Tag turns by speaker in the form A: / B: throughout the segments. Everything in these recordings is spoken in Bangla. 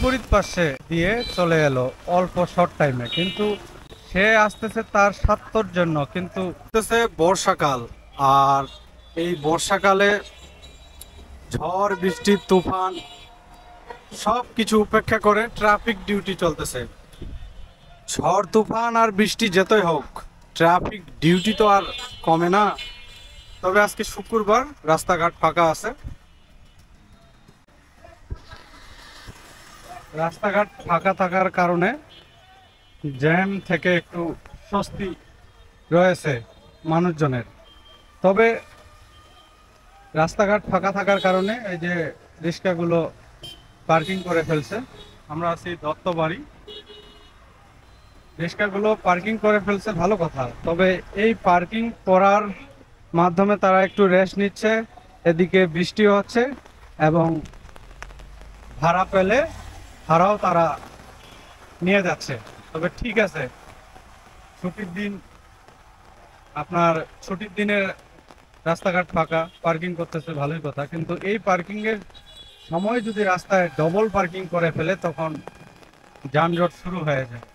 A: বিপরীত পাশে দিয়ে চলে এলো অল্প শর্ট টাইমে, কিন্তু সে আসতেছে তার স্বার্থর জন্য। কিন্তু আসতেছে বর্ষাকাল, আর এই বর্ষাকালে ঝড় বৃষ্টি তুফান সব কিছু উপেক্ষা করে ট্রাফিক ডিউটি চলতেছে। ঝড় তুফান আর বৃষ্টি যেতই হোক, ট্রাফিক ডিউটি তো আর কমে না। তবে আজকে শুক্রবার, রাস্তাঘাট ফাঁকা আছে। রাস্তাঘাট ফাঁকা থাকার কারণে জ্যাম থেকে একটু স্বস্তি রয়েছে মানুষজনের। তবে রাস্তাঘাট ফাঁকা থাকার কারণে এই যে রিক্সাগুলো পার্কিং করে ফেলছে। আমরা আছি দত্তবাড়ি, রিক্সাগুলো পার্কিং করে ফেলছে, ভালো কথা। তবে এই পার্কিং করার মাধ্যমে তারা একটু রেস্ট নিচ্ছে, এদিকে বৃষ্টি হচ্ছে এবং ভাড়া পেলে ভাড়াও তারা নিয়ে যাচ্ছে। তবে ঠিক আছে, ছুটির দিন, আপনার ছুটির দিনে রাস্তাঘাট ফাঁকা, পার্কিং করতেছে, ভালোই কথা। কিন্তু এই পার্কিং এর সময় যদি রাস্তায় ডবল পার্কিং করে ফেলে তখন যানজট শুরু হয়ে যায়।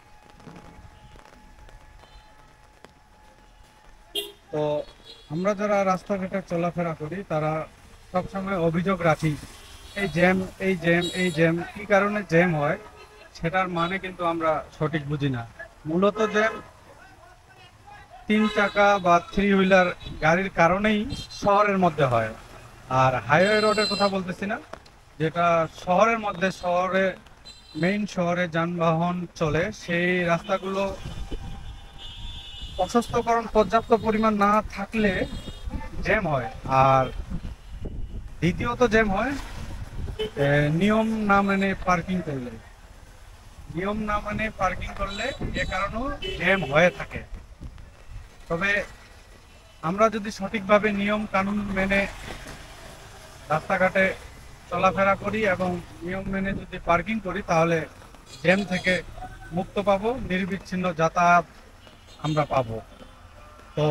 A: তো আমরা যারা রাস্তাঘাটে চলাফেরা করি তারা সবসময় অভিযোগ রাখি, এই জ্যাম, এই জ্যাম, এই জ্যাম। কি কারণে জ্যাম হয় সেটার মানে কিন্তু আমরা সঠিক বুঝি না। মূলত জ্যাম তিন চাকা বা থ্রি হুইলার গাড়ির কারণেই শহরের মধ্যে হয়। আর হাইওয়ে রোডের কথা বলতেছি না, যেটা শহরের মধ্যে, শহরে মেইন শহরে যানবাহন চলে, সেই রাস্তাগুলো প্রশস্তকরণ পর্যাপ্ত পরিমাণ না থাকলে জ্যাম হয়। আর দ্বিতীয়ত জ্যাম হয় নিয়ম না মেনে পার্কিং করলে। নিয়ম না মেনে পার্কিং করলে এ কারণেও জ্যাম হয়ে থাকে। তবে আমরা যদি সঠিকভাবে নিয়ম কানুন মেনে রাস্তাঘাটে চলাফেরা করি এবং নিয়ম মেনে যদি পার্কিং করি তাহলে জ্যাম থেকে মুক্ত পাবো, নির্বিচ্ছিন্ন যাতায়াত আমরা পাবো। তো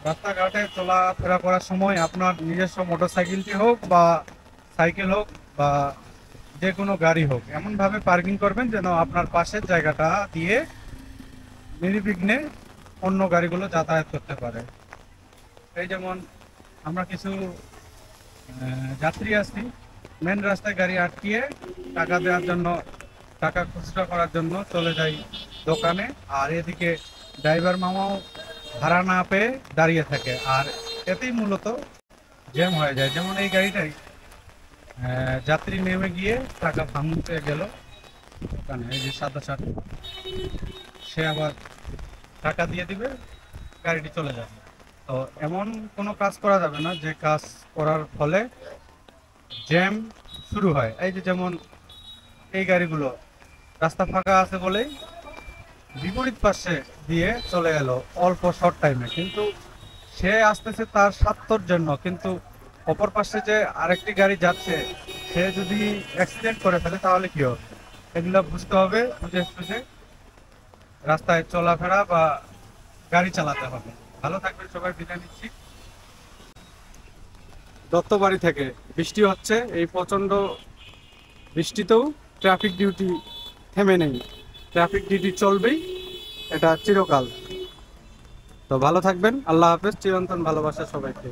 A: রাস্তাঘাটে চলাফেরা করার সময় আপনার নিজস্ব মোটরসাইকেলটি হোক বা সাইকেল হোক বা যে কোনো গাড়ি হোক, এমনভাবে পার্কিং করবেন যেন আপনার পাশের জায়গাটা দিয়ে নির্বিঘ্নে অন্য গাড়িগুলো যাতায়াত করতে পারে। এই যেমন আমরা কিছু যাত্রী আছি, মেন রাস্তায় গাড়ি আটকিয়ে টাকা দেওয়ার জন্য, টাকা খুচরা করার জন্য চলে যাই দোকানে, আর এদিকে ড্রাইভার মামাও ভাড়া না পেয়ে দাঁড়িয়ে থাকে, আর এতেই মূলত জ্যাম হয়ে যায়। যেমন এই গাড়িটাই যাত্রী নেমে গিয়ে টাকা ভাঙতে গেল দোকানে, এই যে সাদা শার্ট, সে আবার টাকা দিয়ে দিবে, গাড়িটি চলে যাবে। তো এমন কোনো কাজ করা যাবে না যে কাজ করার ফলে জ্যাম শুরু হয়। এই যে যেমন এই গাড়িগুলো রাস্তা ফাঁকা আছে বলেই বিপরীত পাশে দিয়ে চলে এলো অল্প শর্ট টাইমে, কিন্তু সে আসতেছে তার স্বার্থর জন্য। কিন্তু অপর পাশে যে আরেকটি গাড়ি যাচ্ছে, সে যদি অ্যাক্সিডেন্ট করে ফেলে তাহলে কি হবে? এগুলো বুঝতে হবে, বুঝে সুঝে রাস্তায় চলাফেরা বা গাড়ি চালাতে হবে। ভালো থাকবেন সবাই, বিদায় নিচ্ছি। দত্তবাড়ি থেকে বৃষ্টি হচ্ছে, এই প্রচন্ড বৃষ্টিতেও ট্রাফিক ডিউটি থেমে নেই, ট্রাফিক ডিউটি চলবেই, এটা চিরকাল। তো ভালো থাকবেন, আল্লাহ হাফেজ, চিরন্তন ভালোবাসা সবাইকে।